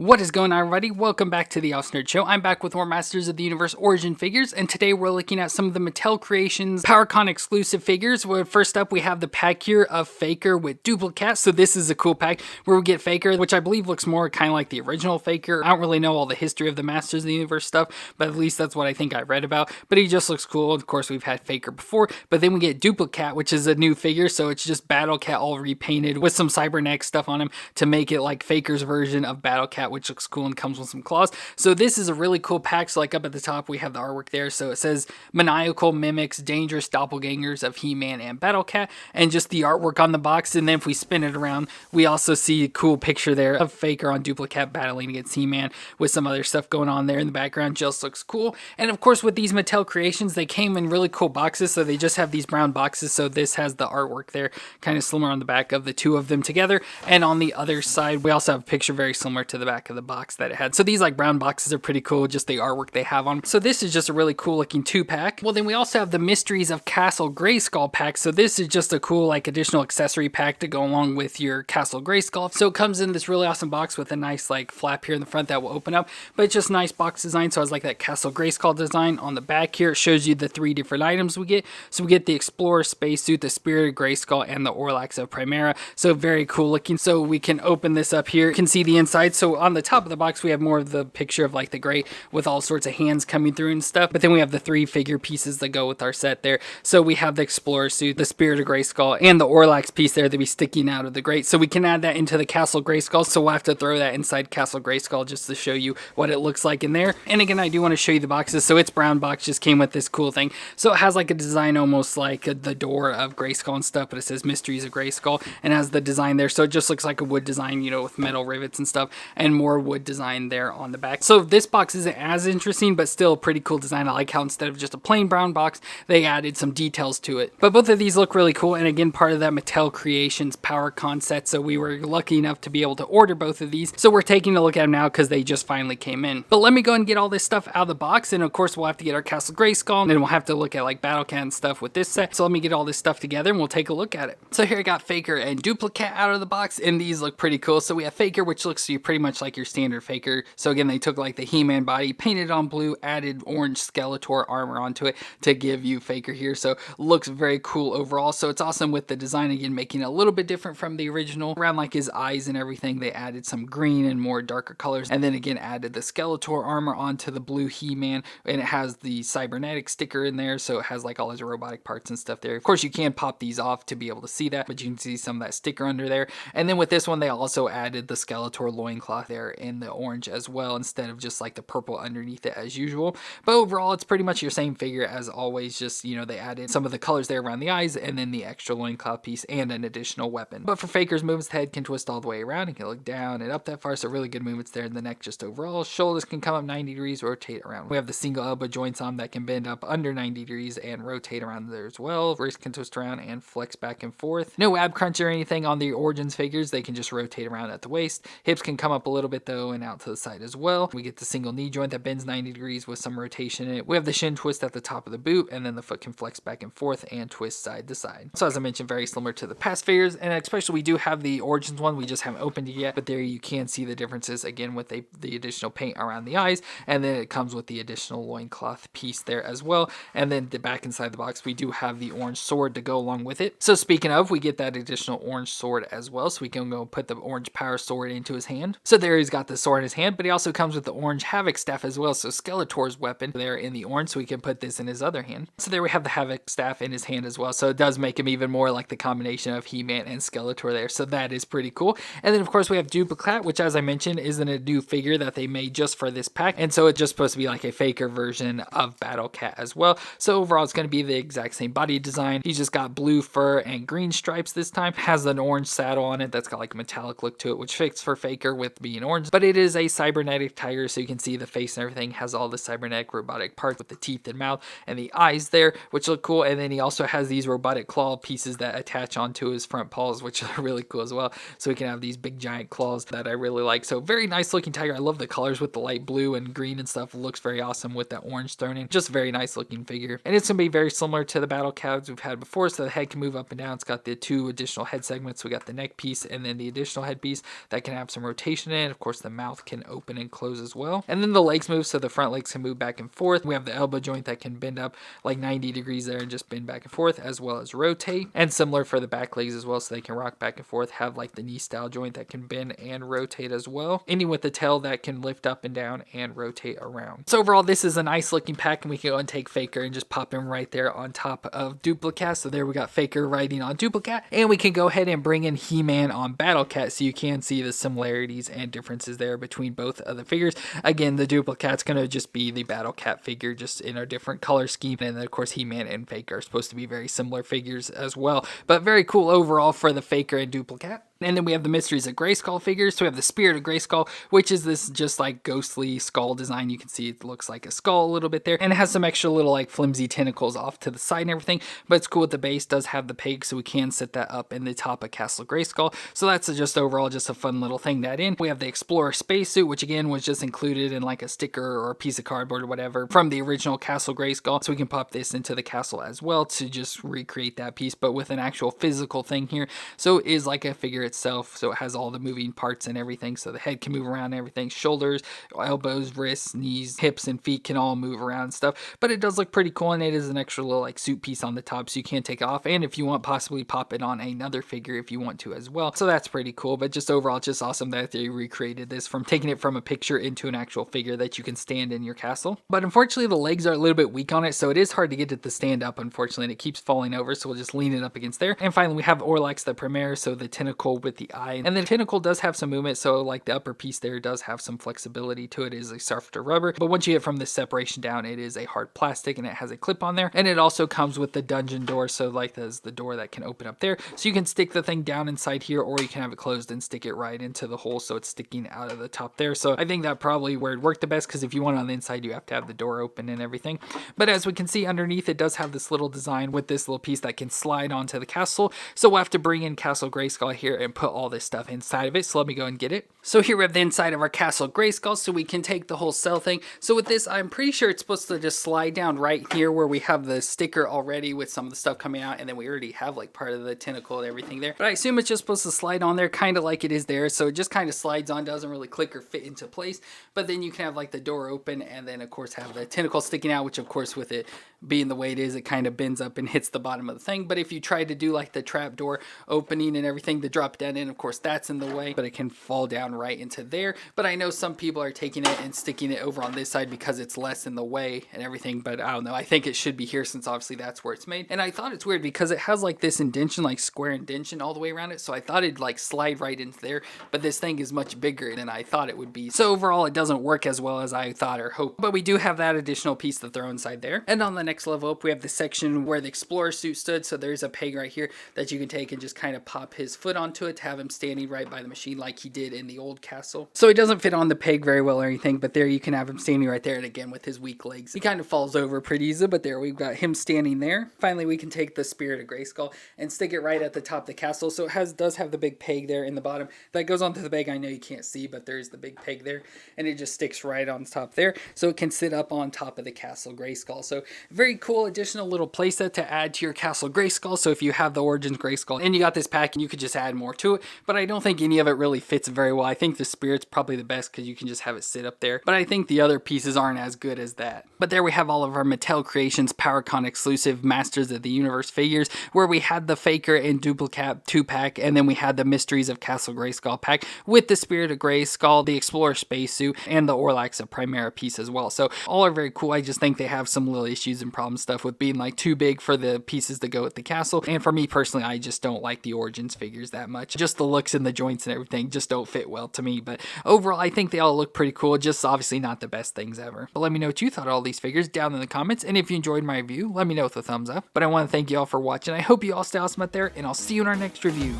What is going on, everybody? Welcome back to the Nerd Show. I'm back with more Masters of the Universe Origin figures, and today we're looking at some of the Mattel Creations PowerCon exclusive figures. Well, first up, we have the pack here of Faker with Dupli-Cat. So this is a cool pack where we get Faker, which I believe looks more kind of like the original Faker. I don't really know all the history of the Masters of the Universe stuff, but at least that's what I think I read about. But he just looks cool. Of course, we've had Faker before, but then we get Dupli-Cat, which is a new figure. So it's just Battle Cat all repainted with some cybernetic stuff on him to make it like Faker's version of Battle Cat, which looks cool and comes with some claws. So this is a really cool pack. So like up at the top, we have the artwork there. So it says maniacal mimics dangerous doppelgangers of He-Man and Battle Cat, and just the artwork on the box. And then if we spin it around, we also see a cool picture there of Faker on Dupli-Cat battling against He-Man with some other stuff going on there in the background. Just looks cool. And of course, with these Mattel Creations, they came in really cool boxes. So they just have these brown boxes. So this has the artwork there, kind of similar on the back of the two of them together. And on the other side, we also have a picture very similar to the back of the box that it had. So these like brown boxes are pretty cool, just the artwork they have on them. So this is just a really cool looking 2-pack. Well, then we also have the Mysteries of Castle Grayskull pack. So this is just a cool like additional accessory pack to go along with your Castle Grayskull. So it comes in this really awesome box with a nice like flap here in the front that will open up, but it's just nice box design. So I was like that Castle Grayskull design on the back here. It shows you the 3 different items we get. So we get the Explorer spacesuit, the Spirit of Grayskull, and the Orlax of Primeria. So very cool looking. So we can open this up here. You can see the inside. So on the top of the box, we have more of the picture of like the Gray with all sorts of hands coming through and stuff. But then we have the 3 figure pieces that go with our set there. So we have the Explorer suit, the Spirit of Grayskull, and the Orlax piece there that be sticking out of the grate. So we can add that into the Castle Grayskull. So we'll have to throw that inside Castle Grayskull just to show you what it looks like in there. And again, I do want to show you the boxes. So it's brown box, just came with this cool thing. So it has like a design almost like the door of Grayskull and stuff, but it says Mysteries of Grayskull and has the design there. So it just looks like a wood design, you know, with metal rivets and stuff, and more wood design there on the back. So this box isn't as interesting, but still a pretty cool design. I like how instead of just a plain brown box, they added some details to it. But both of these look really cool, and again, part of that Mattel Creations PowerCon set, so we were lucky enough to be able to order both of these. So we're taking a look at them now because they just finally came in. But let me go and get all this stuff out of the box, and of course we'll have to get our Castle Grayskull, and then we'll have to look at like Battle Cat and stuff with this set. So let me get all this stuff together and we'll take a look at it. So here I got Faker and Dupli-Cat out of the box, and these look pretty cool. So we have Faker, which looks pretty much like your standard Faker. So again, they took like the He-Man body, painted on blue, added orange Skeletor armor onto it to give you Faker here. So looks very cool overall. So it's awesome with the design, again, making it a little bit different from the original. Around like his eyes and everything, they added some green and more darker colors, and then again added the Skeletor armor onto the blue He-Man, and it has the cybernetic sticker in there, so it has like all his robotic parts and stuff there. Of course, you can pop these off to be able to see that, but you can see some of that sticker under there. And then with this one, they also added the Skeletor loincloth there in the orange as well, instead of just like the purple underneath it as usual. But overall, it's pretty much your same figure as always, just, you know, they added some of the colors there around the eyes, and then the extra loincloth piece and an additional weapon. But for Faker's movements, the head can twist all the way around, and can look down and up that far, so really good movements there in the neck just overall. Shoulders can come up 90 degrees, rotate around. We have the single elbow joints on that can bend up under 90 degrees and rotate around there as well. Wrist can twist around and flex back and forth. No ab crunch or anything on the Origins figures. They can just rotate around at the waist. Hips can come up a little bit though and out to the side as well. We get the single knee joint that bends 90 degrees with some rotation in it. We have the shin twist at the top of the boot, and then the foot can flex back and forth and twist side to side. So as I mentioned, very similar to the past figures, and especially we do have the Origins one. We just haven't opened it yet, but there you can see the differences again with the additional paint around the eyes, and then it comes with the additional loincloth piece there as well. And then the back inside the box, we do have the orange sword to go along with it. So speaking of, we get that additional orange sword as well, so we can go put the orange power sword into his hand. So there he's got the sword in his hand, but he also comes with the orange Havoc staff as well. So Skeletor's weapon there in the orange, so we can put this in his other hand. So there we have the Havoc staff in his hand as well. So it does make him even more like the combination of He-Man and Skeletor there. So that is pretty cool. And then of course we have Dupli-Cat, which as I mentioned isn't a new figure that they made just for this pack. And so it's just supposed to be like a Faker version of Battle Cat as well. So overall it's going to be the exact same body design. He's just got blue fur and green stripes this time. Has an orange saddle on it that's got like a metallic look to it, which fits for Faker with being orange. But it is a cybernetic tiger, so you can see the face and everything has all the cybernetic robotic parts with the teeth and mouth and the eyes there, which look cool. And then he also has these robotic claw pieces that attach onto his front paws, which are really cool as well. So he can have these big giant claws that I really like. So very nice looking tiger. I love the colors with the light blue and green and stuff. It looks very awesome with that orange thrown in. Just a very nice looking figure. And it's going to be very similar to the Battle Cats we've had before. So the head can move up and down. It's got the 2 additional head segments. We got the neck piece and then the additional head piece that can have some rotation in it. And of course the mouth can open and close as well. And then the legs move, so the front legs can move back and forth. We have the elbow joint that can bend up like 90 degrees there and just bend back and forth, as well as rotate. And similar for the back legs as well, so they can rock back and forth. Have like the knee style joint that can bend and rotate as well. Ending with the tail that can lift up and down and rotate around. So overall, this is a nice looking pack, and we can go and take Faker and just pop him right there on top of Dupli-Cat. So there we got Faker riding on Dupli-Cat, and we can go ahead and bring in He-Man on Battle-Cat, so you can see the similarities and differences there between both of the figures. Again, the Dupli-Cat's going to just be the Battle-Cat figure, just in a different color scheme, and then of course He-Man and Faker are supposed to be very similar figures as well, but very cool overall for the Faker and Dupli-Cat. And then we have the Mysteries of Grayskull figures. So we have the Spirit of Grayskull, which is this just like ghostly skull design. You can see it looks like a skull a little bit there, and it has some extra little like flimsy tentacles off to the side and everything, but it's cool with the base. Does have the peg, so we can set that up in the top of Castle Grayskull. So that's just overall just a fun little thing to add in. We have the Explorer spacesuit, which again was just included in like a sticker or a piece of cardboard or whatever from the original Castle Grayskull. So we can pop this into the castle as well to just recreate that piece, but with an actual physical thing here. So it is like a figure itself, so it has all the moving parts and everything, so the head can move around and everything. Shoulders, elbows, wrists, knees, hips, and feet can all move around and stuff, but it does look pretty cool, and it is an extra little like suit piece on the top, so you can take it off, and if you want, possibly pop it on another figure if you want to as well. So that's pretty cool, but just overall, it's just awesome that they recreated this from taking it from a picture into an actual figure that you can stand in your castle. But unfortunately, the legs are a little bit weak on it, so it is hard to get it to stand up, unfortunately, and it keeps falling over, so we'll just lean it up against there. And finally, we have Orlax the Primeria, so the tentacle with the eye, and the tentacle does have some movement, so like the upper piece there does have some flexibility to it. It is a softer rubber, but once you get from the separation down, it is a hard plastic, and it has a clip on there, and it also comes with the dungeon door, so like there's the door that can open up there, so you can stick the thing down inside here, or you can have it closed and stick it right into the hole, so it's sticking out of the top there. So I think that probably where it worked the best, because if you want it on the inside, you have to have the door open and everything. But as we can see underneath, it does have this little design with this little piece that can slide onto the castle, so we'll have to bring in Castle Grayskull here and put all this stuff inside of it. So let me go and get it. So here we have the inside of our Castle Grayskull, so we can take the whole cell thing. So with this, I'm pretty sure it's supposed to just slide down right here where we have the sticker already with some of the stuff coming out, and then we already have like part of the tentacle and everything there. But I assume it's just supposed to slide on there kind of like it is there, so it just kind of slides on, doesn't really click or fit into place. But then you can have like the door open, and then of course have the tentacle sticking out, which of course with it being the way it is, it kind of bends up and hits the bottom of the thing. But if you try to do like the trap door opening and everything to drop down in, of course that's in the way, but it can fall down right into there. But I know some people are taking it and sticking it over on this side because it's less in the way and everything, but I don't know, I think it should be here since obviously that's where it's made. And I thought it's weird because it has like this indention, like square indention all the way around it, so I thought it'd like slide right into there, but this thing is much bigger than I thought it would be. So overall, it doesn't work as well as I thought or hoped, but we do have that additional piece to throw inside there. And on the next level up, we have the section where the Explorer suit stood, so there's a peg right here that you can take and just kind of pop his foot onto it to have him standing right by the machine like he did in the old castle. So it doesn't fit on the peg very well or anything, but there you can have him standing right there, and again with his weak legs, he kind of falls over pretty easy, but there we've got him standing there. Finally, we can take the Spirit of Grayskull and stick it right at the top of the castle, so it does have the big peg there in the bottom that goes onto the peg. I know you can't see, but there's the big peg there, and it just sticks right on top there, so it can sit up on top of the Castle Grayskull. So very cool additional little playset to add to your Castle Grayskull. So if you have the Origins Grayskull and you got this pack, you could just add more to it, but I don't think any of it really fits very well. I think the Spirit's probably the best because you can just have it sit up there, but I think the other pieces aren't as good as that. But there we have all of our Mattel Creations PowerCon exclusive Masters of the Universe figures, where we had the Faker and Dupli-Cat 2-pack, and then we had the Mysteries of Castle Grayskull pack with the Spirit of Grayskull, the Explorer spacesuit, and the Orlax of Primeria piece as well. So all are very cool. I just think they have some little issues and problem stuff with being like too big for the pieces to go with the castle, and for me personally, I just don't like the Origins figures that much. Just the looks and the joints and everything just don't fit well to me, but overall I think they all look pretty cool, just obviously not the best things ever. But let me know what you thought of all these figures down in the comments, and if you enjoyed my review, let me know with a thumbs up. But I want to thank you all for watching. I hope you all stay awesome out there, and I'll see you in our next review.